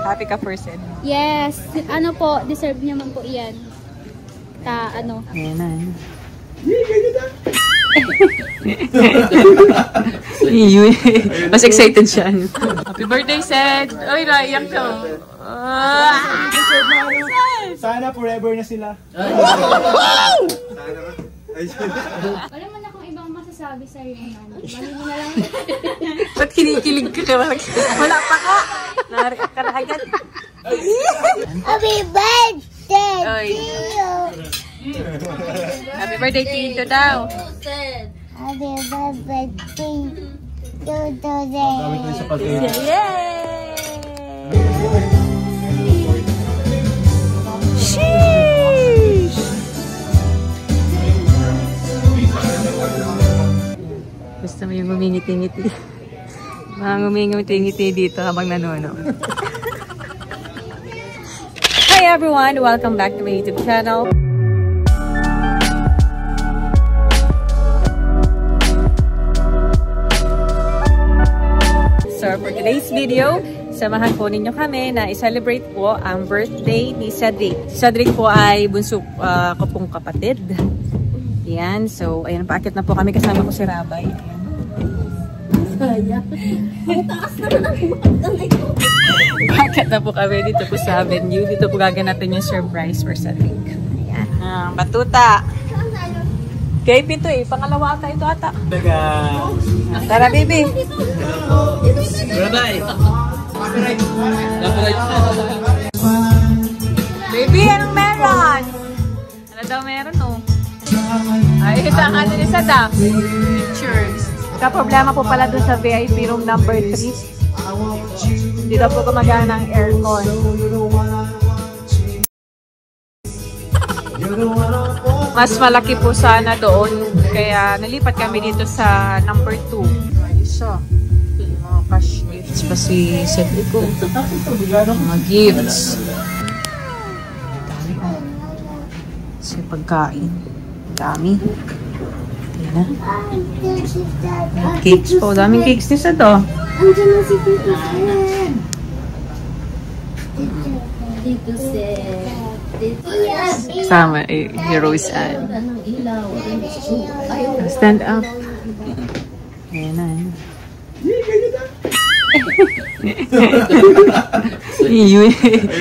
Happy ka for Sid? Yes. Ano po, deserve niya man po iyan. Ano. Ayan na. Mas excited siya. Happy birthday, Sid! Uy, naiyak ka. Sana forever na sila. Wala man akong ibang masasabi sa iyo. Mali mo na lang. Ba't kinikilig ka? Wala pa ka. Nariyak ka na agad. Happy birthday to you! Happy birthday, Tito daw. Happy birthday to today. Yay! Sheesh! Gusto mo yung ngumingiti-ngiti. Mga ngumingiti-ngiti dito habang nanonood. Hi everyone! Welcome back to my YouTube channel. So for today's video, samahan po ninyo kami na i-celebrate po ang birthday ni Cedric. Si Cedric po ay bunso ko pong kapatid. Ayan, so ayan, paakit na po kami, kasama ko si Rabay. Paakit na po kami dito po sa venue. Dito po gaganapin yung surprise for Cedric. Ayan, batuta. Kay Pito pangalawa ata ito ata. Tara, baby. Baby, anong meron? Ano daw meron, oh? Ay, ito ang ano ni Sada. Pictures. Problema po pala dun sa VIP room number 3. Hindi daw po gumagana ng aircon. Mas malaki po sana doon, kaya nalipat kami dito sa number 2. So, mga cash gifts pa si Cedric ko. Mga gifts. Dami ko. Kasi pagkain. Dami. Ayan na. Cakes po. Daming cakes nisa to. Andiyan na si Tito Sen. Tito Sen. Kasama Rose Ann. Stand up. Ayan na.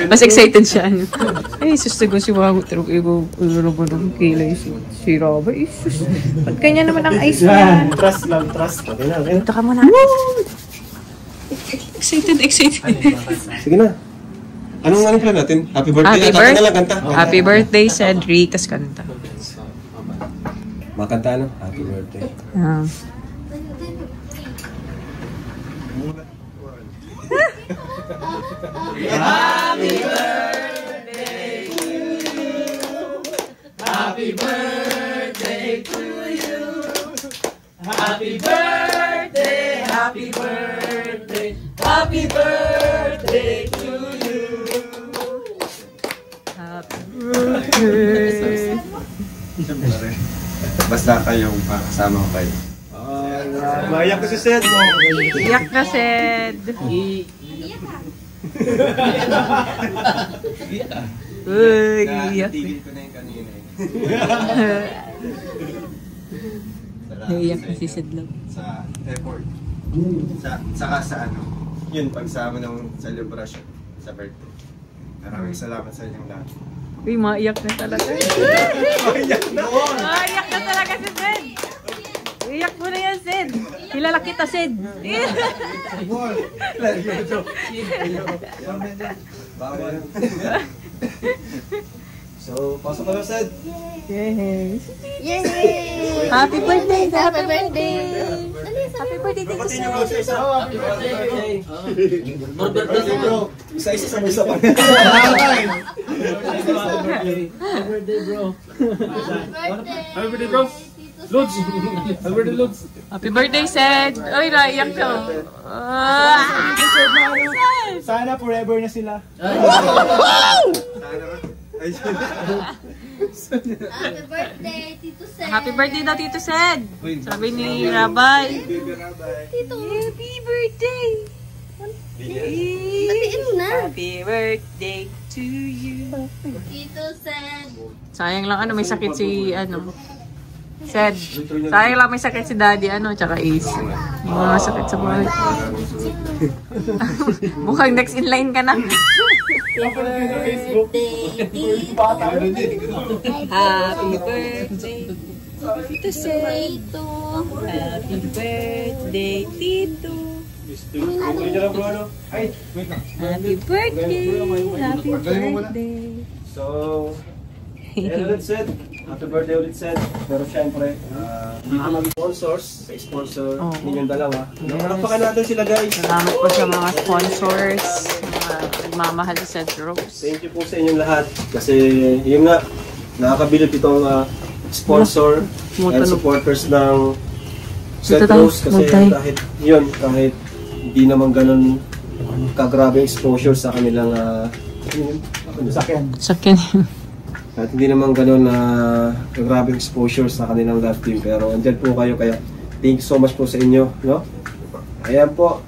Mas excited siya. Ay, susto ko si Wago. Pero kilay si Roba. Ba't kanya naman ang ice niya? Trust lang, trust. Ito ka muna. Excited. Sige na. Anong plan natin? Happy birthday. Kanta. Happy birthday, Cedric. Tas kanta. Makanta ano? Happy birthday. Happy birthday to you. Happy birthday to you. Happy birthday. Happy birthday. Happy birthday to you. Happy birthday. Basta kayong kasama ko kayo. Maiyak ko si Sed. Iyak ka, Sed. Uy, iyak. Tigil ko na yung kanina eh. Naiyak na si Sed lang. Sa airport. Saka sa ano. Yun, pagsama ng celebration sa birthday. Maraming salamat sa inyong lahat. Uy, maiyak na talaga. Maiyak na! Maiyak na talaga si Sed. Iyak mo na yan, Sed. Kilala kita, Sed. Bawal. So, pasok ka na, Sed. Yes. Yay! Happy birthday! Happy birthday! Happy birthday, thank you, Sed. Happy birthday! More birthday, bro. Isa-isa sa isa pa. Happy birthday, bro. Happy birthday, bro. Lods! Happy birthday, Lods! Happy birthday, Sed. Uy, naiyak ka. Sana forever na sila. Happy birthday, Tito Sen. Happy birthday daw, Tito Sed. Sabi ni Rabay. Tito. Happy birthday. Batiin mo na. Happy birthday to you. Tito Sen. Sayang lang may sakit si Sed. Sayang lang may sakit si Daddy tsaka Ace. Yung mga sakit sa buhay. Mukhang next in line ka na. Happy birthday Tito Sed. Happy birthday Tito. Happy birthday. Happy birthday. So, ulit said, happy birthday ulit said. Pero syempre, dito mag-sponsors, sponsor ninyong dalawa. Nakapaka natin sila guys. Salamat po sa mga sponsors, mga nagmamahal sa Sed Rose. Thank you po sa inyong lahat. Kasi yun nga, nakakabilib itong sponsor and supporters ng Sed Rose. Kasi kahit hindi naman ganun kagrabe exposure sa kanilang Sakyan. At hindi naman ganun kagrabe exposure sa kanilang love team. Pero andyan po kayo, kaya thank you so much po sa inyo, no? Ayan po,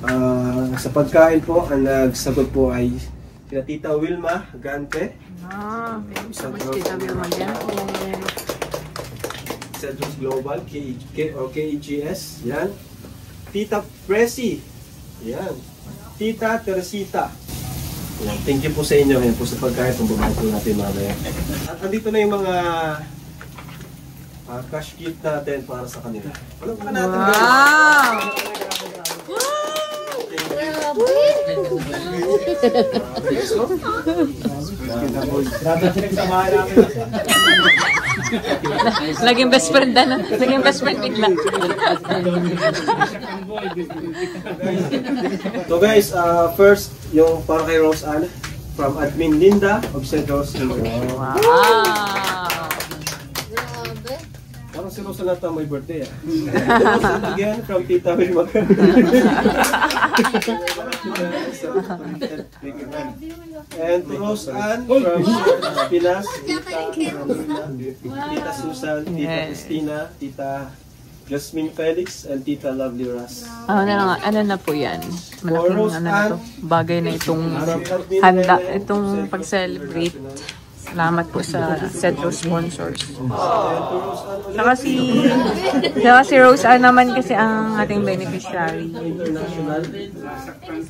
sa pagkain po, ang nagsagot po ay sina Tita Wilma Gante. Thank you so much, Tita Wilma Gante. Sed Rose Global, KEGS, yan. Tita Presi, yan. Tita Teresita. Yan. Thank you po sa inyo. Yan po sa pagkain. Kung bumalik po natin mamaya. At andito na yung mga cash gift natin para sa kanila. Walang pa natin. Laging best friend na. Laging best friend bigla. So guys, first, yung para kay Rose Ann, from Admin Linda of Sed Rose. Wow! Parang si Rose na may birthday again, from Tita Wilma. And to Rose Ann from Pinas, Tita Susan, Tita Christina, Tita Jasmine Felix, and Tita Lovely Ras. Ano na po yan? Malaking na to. Bagay na itong handa, itong pag-celebrate. Salamat po sa Sed Rose sponsors. Saka si Rose Ann naman kasi ang ating beneficiary.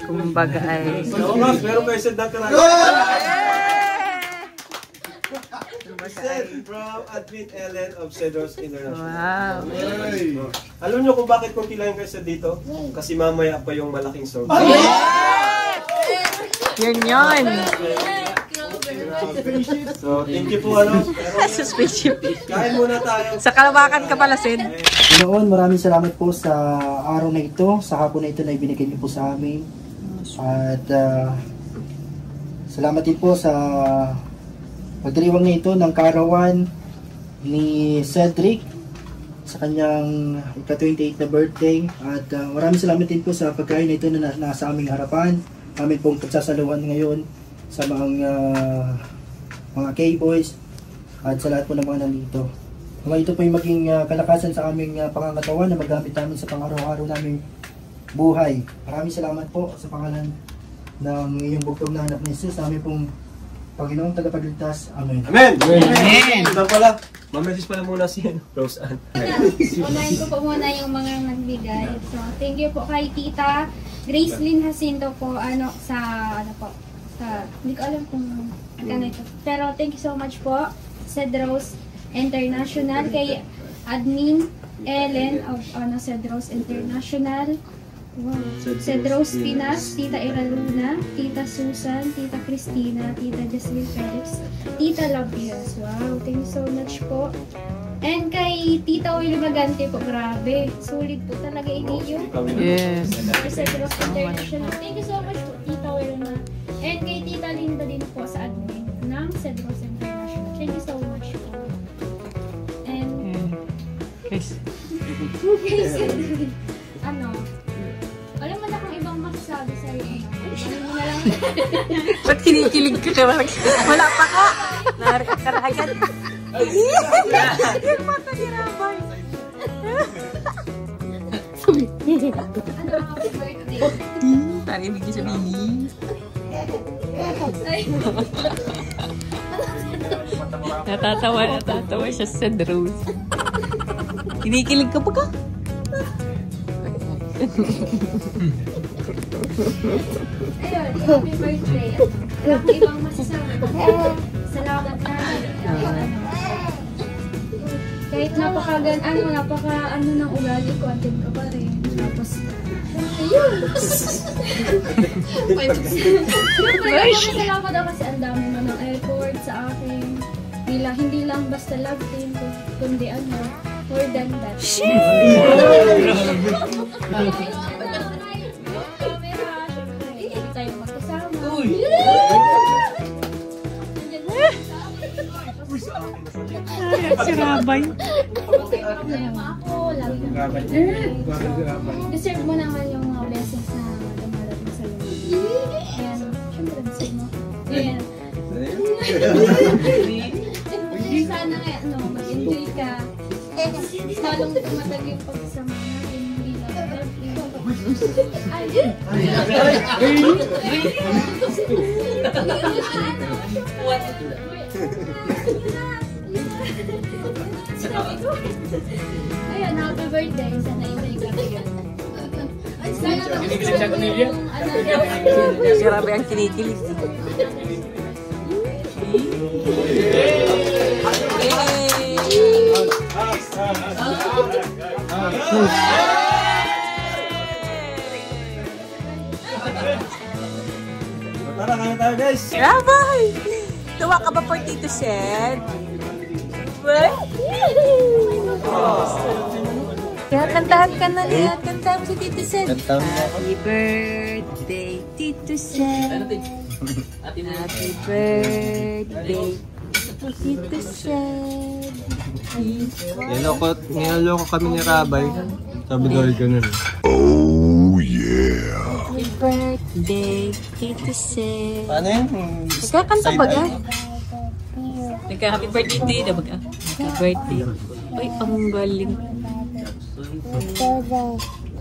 Kumbaga ay... Meron kayo Sed natin. Sed from Admin Ellen of Sed Rose International. Wow! Alam nyo kung bakit konti lang kayo Sed dito? Kasi mamaya pa yung malaking surprise. Yun! So, thank you po Sa spaceship. Kain muna tayo. Sa Kalawakan ka pala, Sid. Noon, maraming salamat po sa araw na ito, sa hapon na ito na ibinigay niyo po sa amin. At salamat din po sa pagdiriwang na ito ng kaarawan ni Cedric sa kanyang ika-28 na birthday. At maraming salamat din po sa pagkain na ito na nasa aming harapan. Amin pong pagsasaluhan ngayon sa mga K-boys at sa lahat po ng mga nandito. Ito po yung maging kalakasan sa aming pangangatawan na magamit namin sa pang-araw-araw naming buhay. Maraming salamat po sa pangalan ng iyong bugtong na anak ni Jesus, namin pong Panginoong tagapagligtas. Amen. Amen! Amen! Ito pala, message pala muna si Rose Ann. Unahin ko po muna yung mga nagbigay. So, thank you po kay Tita Gracelyn Jacinto po, hindi ko alam kung ano ito. Pero thank you so much po, Sed Rose International, kay Admin Ellen of Sed Rose International, Sed Rose Pinas, Tita Iraluna, Tita Susan, Tita Christina, Tita Jasmine Felix, Tita Labias. Wow, thank you so much po. And kay Tita Wilma Gante po, grabe, sulit po talaga inyo. Yes. Sed Rose International. Thank you so much po, Tita Wilma. And kay Tita Linda din po sa admin ng Sed Rose International. Thank you so much po. And alam mo na kung ibang masasabi sa'yo. Ano mo na lang. Ba't kinikilig ka? Wala pa ka. Narinig ka na agad. Yung mata ni Rabay. Happy birthday. Narinig niya sabihin. Natatawa siya sa Rose. Kinikilig ka pa ka? Ayun, happy birthday. Walang ibang masasabi. Salamat na. Kahit napaka ng ugali ko, andun ka pa rin. Tapos, ayun! Salamat ako kasi ang dami mo ng effort sa akin. Hindi lang basta love team, kundi more than that. Tayo magkasama. Si Rabay. Ako, lagi deserve mo naman yung mga blessings na dumarating sa iyo. And, syempre, deserve mo. And, sana mag-enjoy ka. Lalong tumatag yung pagsasama natin. Hindi lang ayun, happy birthday. Sana enjoy ka. Sana yung Si Rabay ang kinikilig. Tara, kaya tayo guys! Rabay! Tuwa ka ba for Tito Sed? What? Kaya kantahan ka na niya. Kantahan mo si Tito Sed. Happy birthday, Tito Sed. Happy birthday, Tito Sed. Niloloko kami ni Rabay. Sabi daw ganun. Happy birthday, Tito Sed. Paano yun? Nagkakanta ba ka? Nagka-happy birthday na ba ka? Happy birthday. Ay, ang galing.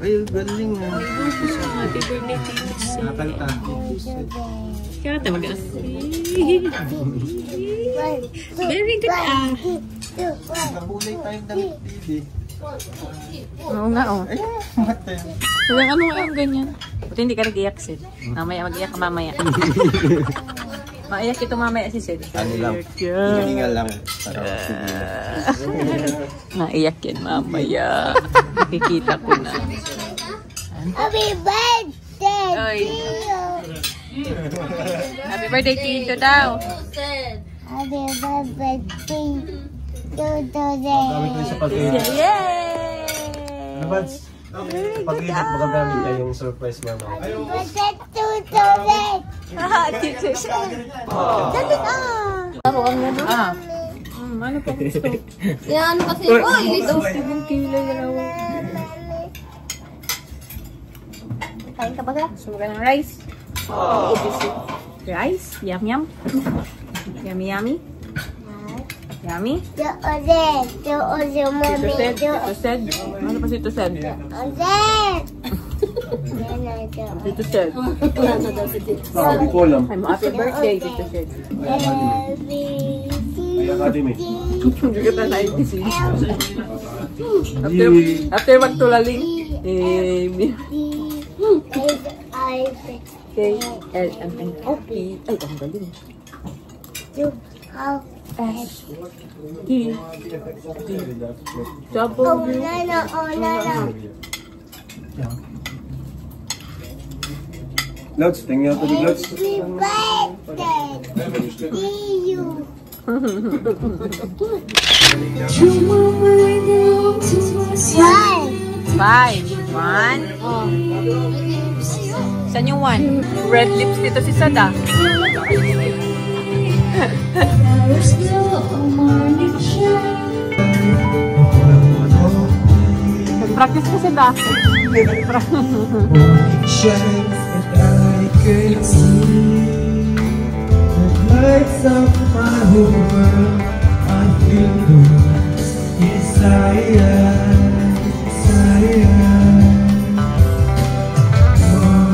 Ay, galing ha. Happy birthday, Tito Sed. Nakakanta. Kata ba ka? Very good ah. Nabulay tayong damit, baby. Oo nga oh. Ay, mata yun. Huwag ano nga yung ganyan. Buti hindi ka nag-iyak, Sid. Mamaya, mag-iyak ka mamaya. Maiyak ito mamaya si Sid. Ano lang? Hiningal lang. Maiyak yan mamaya. Nakikita ko na. Happy birthday Oy. to you. Happy birthday, Tito daw. Happy birthday to Gamit ko sa pag-iingat. Yay! Ano ba? Pag-iingat, magagamit niya yung surprise mama. birthday to Toret. Tito Sed. Dali ah. Ah. Ano pa gusto? yan kasi, oy, ito. Ibang kilay na lang. Kain ka ba ka? Gusto mo ka ng rice? Rice? Yum yum? Yummy yummy? Yummy? Toret. Toret, mommy. Tito Sed? Ano pa si Tito Sed? Toret. Tito Sed. Sabi ko lang. Ay mo, happy birthday, Tito Sed. Ay, Academy. Hindi ka na 96. After magtulaling. K-L-M-N-O-P. Ay, ang galing. S-T-D-W. Lods, tingnan ko di Lods. Happy birthday to you. Five. One. Saan yung one? Red lips dito si Sada. Practice ko Sada. Lights up my whole world. I feel the desire. Oh,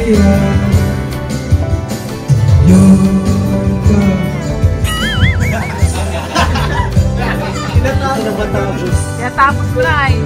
Kaya tapos ko na eh.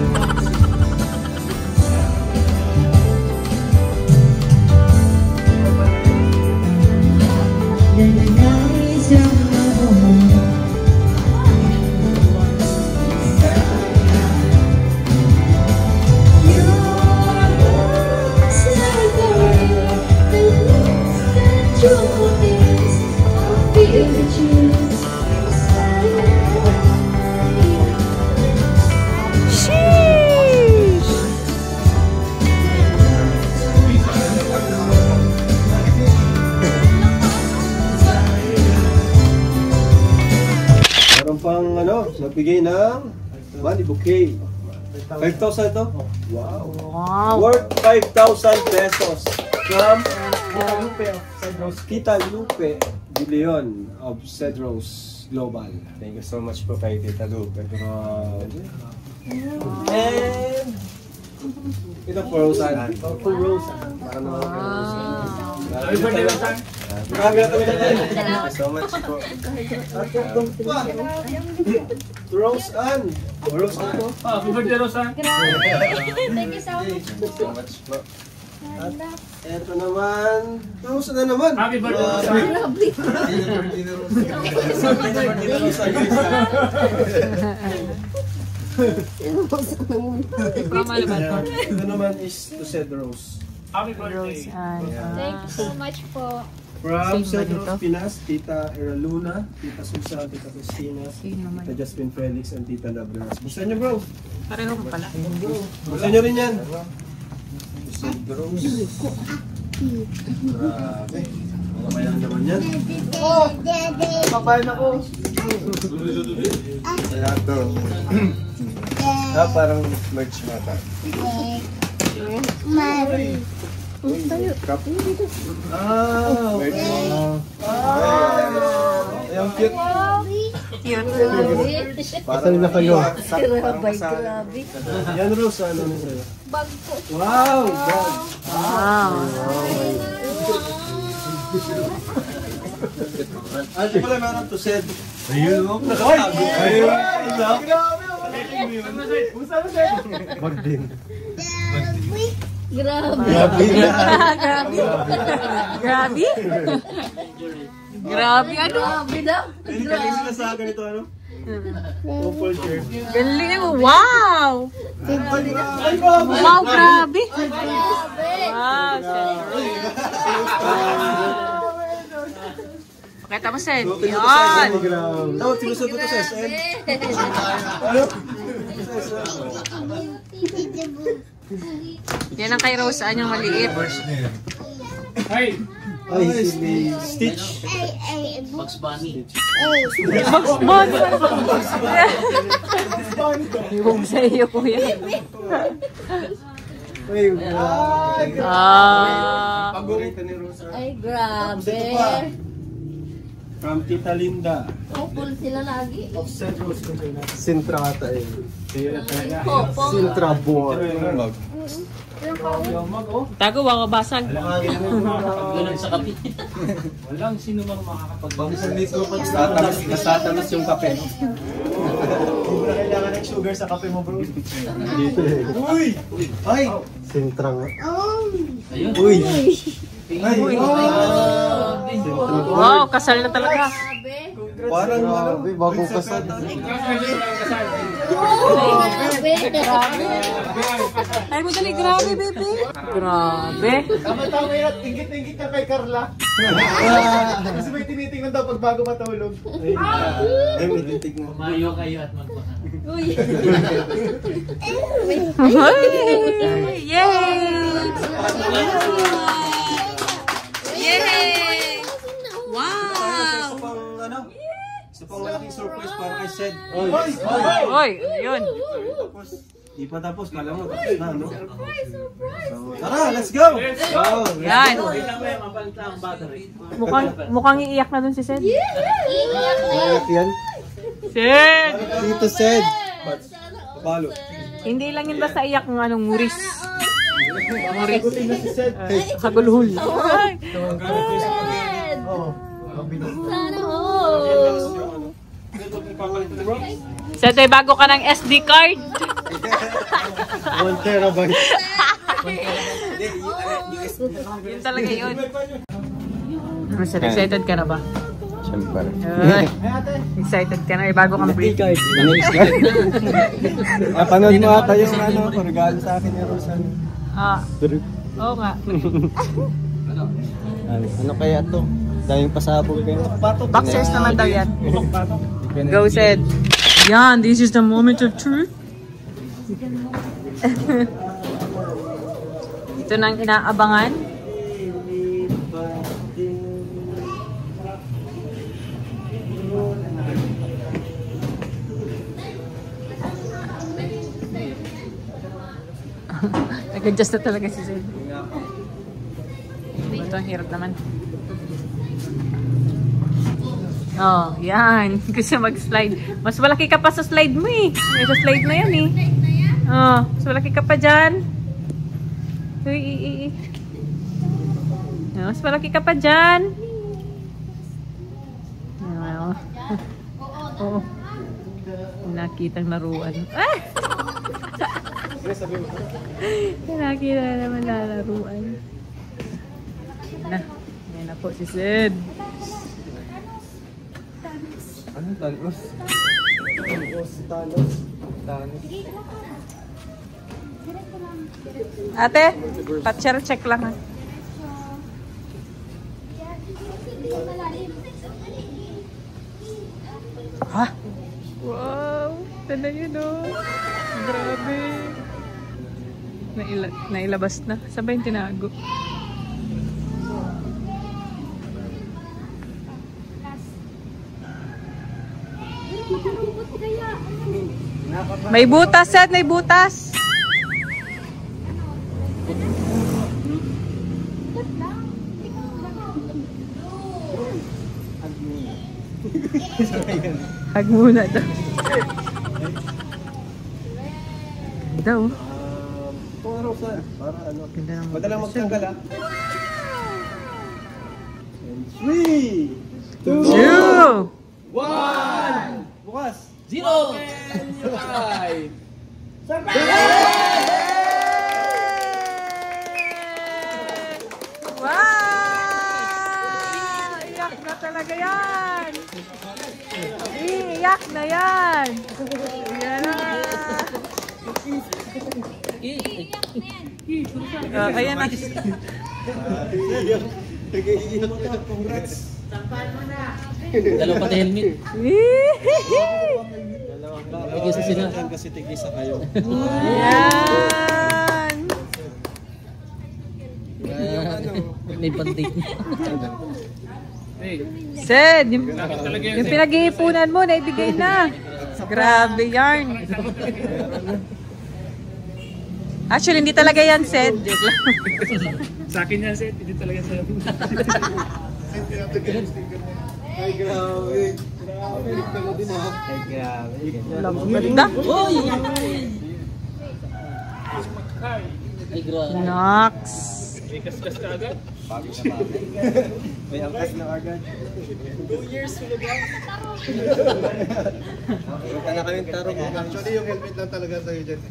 Pang ano, nagbigay ng money bouquet. 5,000 to? Wow. Wow. Worth 5,000 pesos from Tita Lupe De Leon of Cedros Global. Thank you so much po kay Tita Lupe. And ito for Rosan. For Rosa. Para naman kay Rosan. Happy birthday, Rosan. Maraming Thank you so much po. Rose Ann. Rose Ann po. Happy birthday, Rosan. Thank you so much. Thank you so much po. At eto naman, Rose na naman. Happy birthday, Rosan. Ito naman is to Cedros. Happy birthday. Thank you so much po. From Same ba Cedros dito? Pinas, Tita Eraluna, Tita Susan, Tita Cristina, Sino naman? Tita Jasmine Felix, and Tita Labras. Buksan nyo bro. Pareho mo pala. Buksan nyo rin yan. Cedros. Grabe. Mamayan naman yan. Papayan ako. Kaya to. Parang merch mata. Cup. Merch mo. Ang cute. Parang na kayo. Yan Rose, ano na sa'yo? Bag po. Wow! Bag. Wow. Ate pala meron to Ced. Ayun o. Nakatago. Ayun. Bag din. Grabe. Grabe? Grabe ano? Grabe daw. Galing sila sa ganito ano? Opal shirt. Galing mo. Wow! Ay, grabe! Wow, grabe! Grabe. Wow, Sed. Pakita mo, Sed. Yan! Tawag, sinusunod ko sa SM. Ano? Yan ang kay Rose Ann yung maliit. Hey! Ay, si Stitch. Bugs Bunny. Yung sa iyo, kuya. Ay, Paborito ni Rosa. Ay, grabe. from Tita Linda. Couple sila lagi. Of Cedros Sintra ata eh. Couple. Sintra board. Tago, wako basag. Ganun sa kape. Walang sino mang makakapag-bangsa. Nastatamis yung kape. Hindi na kailangan ng sugar sa kape mo, bro. Uy! Ay! Sintra nga. Uy! Ay! Wow, kasal na talaga. Grabe. Parang ano, bagong kasal. Grabe. Ay mo dali, grabe, baby. Grabe. Tama-tama yan. Ingit-ingit ka kay Carla. Kasi may tinitingnan daw pag bago matulog. Ay, may titig na. Mayo kayo at magpaka. Uy. Yay! Yay! Wow! Isa pang ano? Isa pang malaking surprise para kay Sed. Oy, yun. Tapos, di pa tapos. Kala mo tapos na, no? So, tara, let's go! Wow! Yan. Tingnan mo yung mabalita ang battery. Mukhang iiyak na dun si Sed. Bakit yan? Sed! Tito Sed! Balo. Hindi lang yun basta iyak ng anong muris. Sagutin na si Seth. Kagulhul. Ay! Sana all. Seth, ay bago ka ng SD card. 1 terabyte. Yun talaga yun. Seth, excited ka na ba? Siyempre. Ay, excited ka na. Ay bago kang break. Napanood mo ata yung regalo sa akin ni Rosan. Oo nga. Ano kaya to? Daming pasabog kayo. Boxers naman daw yan. Go, Seth. Yan, this is the moment of truth. Ito nang inaabangan. Nag-adjust na talaga si Seth. Ito ang hirap naman. Oh, yan. Gusto mag-slide. Mas malaki ka pa sa slide mo eh. May sa slide na yan eh. Oh, mas malaki ka pa dyan. Uy, oh, mas malaki ka pa dyan. Oh. Nakitang laruan. Ah! Nakita na naman na laruan. Yan na po si Sid. Ano Thanos? Thanos. Ate, patcher check lang ha. Ha? Wow! Tanda yun o. Grabe. Nailabas na. Sabay yung tinago. May butas, Seth. May butas. Hag muna daw. Ganda oh. Ito nga Rosan. Para ano? Ganda naman. Madalang magtanggal ah. 3, 2, 1. Bukas. 0! Wow! Iyak na talaga yan! Iyak na yan! Yan na! Ayan na. Congrats. Dalawa pati helmet. Tigisa sila. Kasi tigisa kayo. Yan! May pantig. Sed, yung pinag-iipunan mo, naibigay na. Grabe yarn. Actually, hindi talaga yan, Sed. Joke lang. Sa akin yan, Seth. Hindi talaga sa'yo. Ay, grabe. Grabe din ha. Ay, grabe. Ganda. Ay, grabe. Nox. May kaskas ka agad. May angkas na agad. 2 years sulo ba? Punta na kami tarong. Actually, yung helmet lang talaga sa'yo dyan.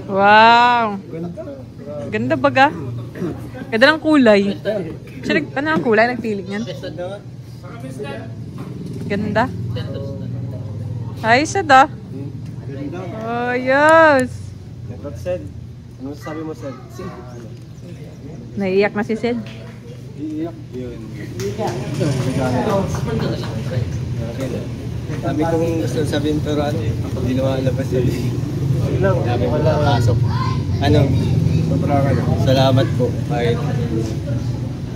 Wow. Ganda baga. Ganda ng kulay. Siya ano ang kulay? Nagpili niyan. Ganda. Ay, Sed ah. Oh, yes. Congrats, Sed. Ano sabi mo, Sed? Naiiyak na si Sed. Iiyak. Yun. Sabi kong gusto sabihin pero ano, hindi naman labas yun. Sabi ko lang pasok. Ano, salamat po. Kahit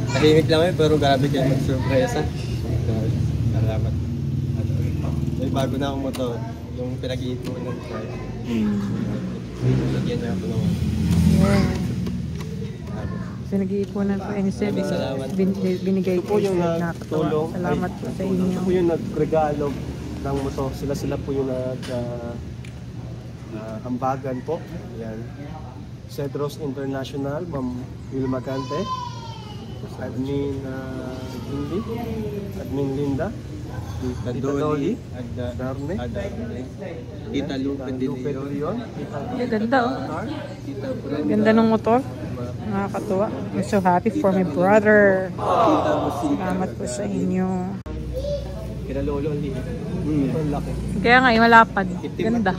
tahimik lang eh, pero grabe kayo mag-surpresa. Salamat. May bago na akong motor. Yung pinag-iipunan ko. Lagyan niya ako naman. So, nag-iipunan po ni Sed. Salamat. Binigay Ito po yung nakakatawa. nagtulong. Salamat po sa inyo. Ito po yung nagregalo ng motor. Sila po yung Hambagan po. Yan. Cedros International, Ma'am Wilma Cante. Admin Lindy. Admin Linda. Tita Dolly. Darne. Tita Lupe de Leon. Ganda oh. Ganda ng motor. Nakakatuwa. I'm so happy for my brother. Salamat po sa inyo. Kila Lolo ang liit. Ang laki. Kaya nga, malapad. Ganda.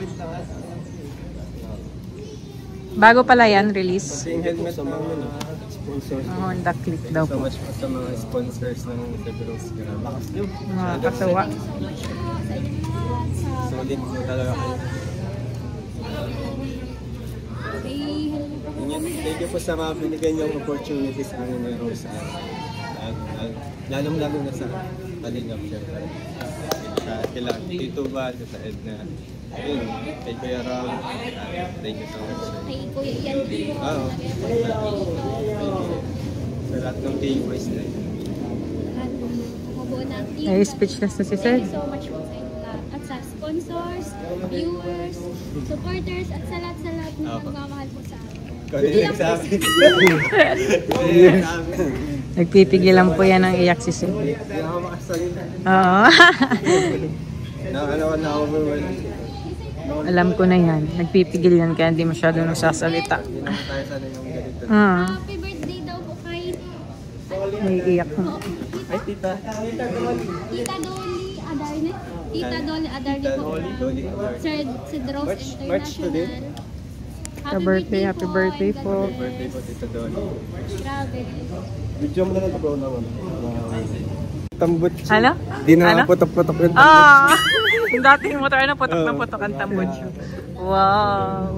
Bago pala yan, release. Yung helmet sa mga sponsors. Honda Click daw So po. much po sa mga sponsors ng Cedros. Nakakatuwa. Solid po talaga kayo. Thank you po sa mga binigyan niyong opportunities na meron sa lalong-lalo na sa Kalingap syempre. Sa kila Tito Val, sa Edna. Ayun, kay Kuya Ram. Thank you so much. Kay Kuya Ian din po. Sa lahat ng team boys na yun. Ay, speechless na si Sir. Thank you so much po sa inyo lahat. At sa sponsors, viewers, supporters, at sa lahat na nagmamahal po sa akin. Nagpipigil lang po yan ng iyak si Sir. Hindi ako makasalita. Oo. Na-overwhelmed. Alam ko na yan. Nagpipigil yan kaya hindi masyado nagsasalita. Hindi naman tayo sana yung ganito. Happy birthday daw po kay Naiiyak ko. Ay, tita. Tita Dolly Adarne. Tita Dolly Adarne po. Dolly. Sir Cedros March today. International. Happy birthday po. Happy birthday po, Tita Dolly. Grabe. Video mo na lang bro naman. Tambot. Ano? Di na Ano? putok-putok yun. Ah! Yung dating motor na putok na putok ang tambutso. Wow!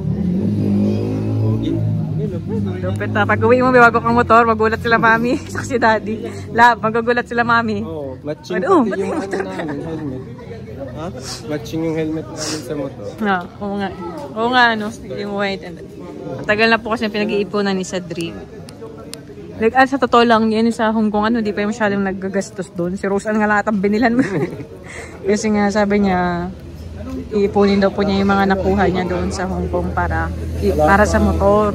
Lupit na. Pag uwi mo, bago kang motor, magulat sila mami. Si daddy. Magugulat sila mami. Oo, matching Oh, pati yung ano namin, helmet. Ha? Matching yung helmet namin sa motor. Oo nga. Oo nga, ano. Yung white. Matagal na po kasi pinag-iipunan ni Sadri. Like, sa totoo lang, yan sa Hong Kong, di pa yung masyadong nagagastos doon. Si Rose, nga lahat ang binilan mo. Kasi nga, sabi niya, iipunin daw po niya yung mga nakuha niya doon sa Hong Kong para sa motor.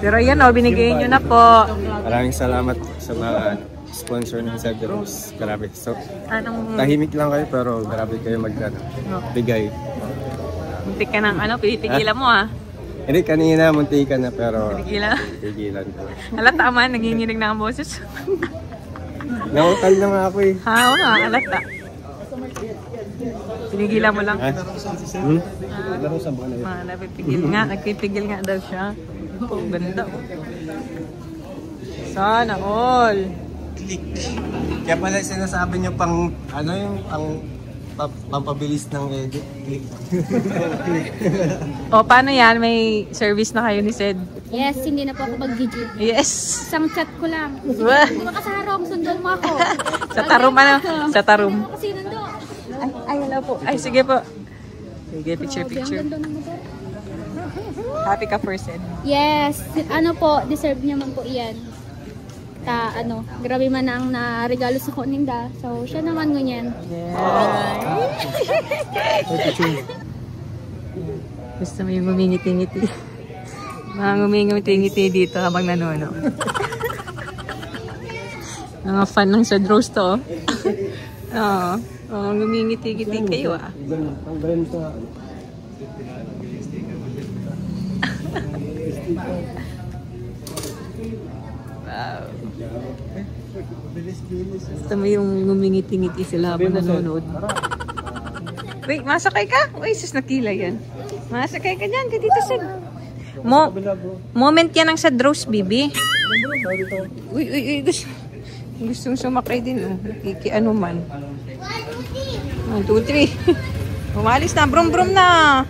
Pero yan binigay niyo na po. Maraming salamat sa mga sponsor ng Cedros. Grabe. So, Anong tahimik lang kayo pero grabe kayo bigay. muntik ka ng pipigilan mo Hindi, kanina munti ka na pero Pigilan ko. Halata man, nanginginig na ang boses. Nakukal na nga ako eh. Oo nga, halata. Pinigilan mo lang. Laro sa mga na yun. Nagpipigil nga daw siya. Oh, ganda. Sana all. Kaya pala sinasabi niyo pang pampabilis ng edit. Click. O, paano yan? May service na kayo ni Sed? Yes, hindi na po ako mag-gigit. Yes! Isang chat ko lang. Wah! Hindi ka sa harong, sundan mo ako. Sa tarum, ano? Sa tarum. Ako sinundo. Ay, hello po. Ay, sige po. Sige, picture. Ang ganda ng motor. Happy ka for Sed. Yes, ano po, deserve niya man po iyan. Grabe man ang na-regalo sa Koninda. So, siya naman ngunyan. Yeah. Gusto mo yung ngumingiti-ngiti. Mga ngumingiti-ngiti dito habang nanonood. Mga fan ng Cedros to. Oo, ngumingiti-ngiti kayo Ang galing sa Wow. Gusto mo yung ngumingiti-ngiti sila habang nanonood. Wait, masakay ka? Uy, sus, nakilay yan. Masakay ka dyan, dito sa... Moment yan ang Cedros, bibi. Uy, gustong sumakay din, oh. Nakikiano man. 1, 2, 3. Umalis na, brum na.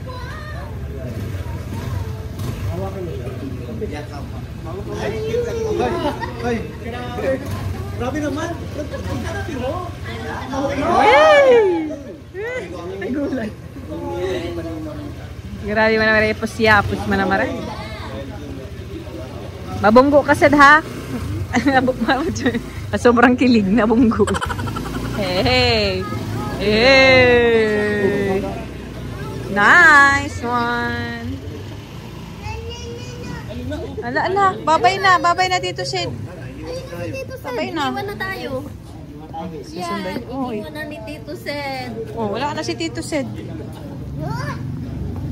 Grabe naman! Nagulat. Grabe man naman ipos man naman. Mabunggo ka sad ha? Sobrang kilig na bunggo. Hey! Nice one! Ala na, babay na Tito Sid. Babay na. Iwan na tayo. Yan, Oy. iwan na ni Tito Sed. Oh, wala na si Tito Sid.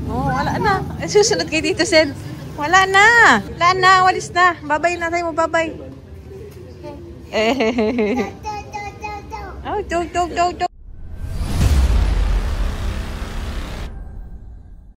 Oh, wala na. Susunod kay Tito Sid. Wala na. Wala na, walis na. Babay na tayo mo, babay. Oh, tug.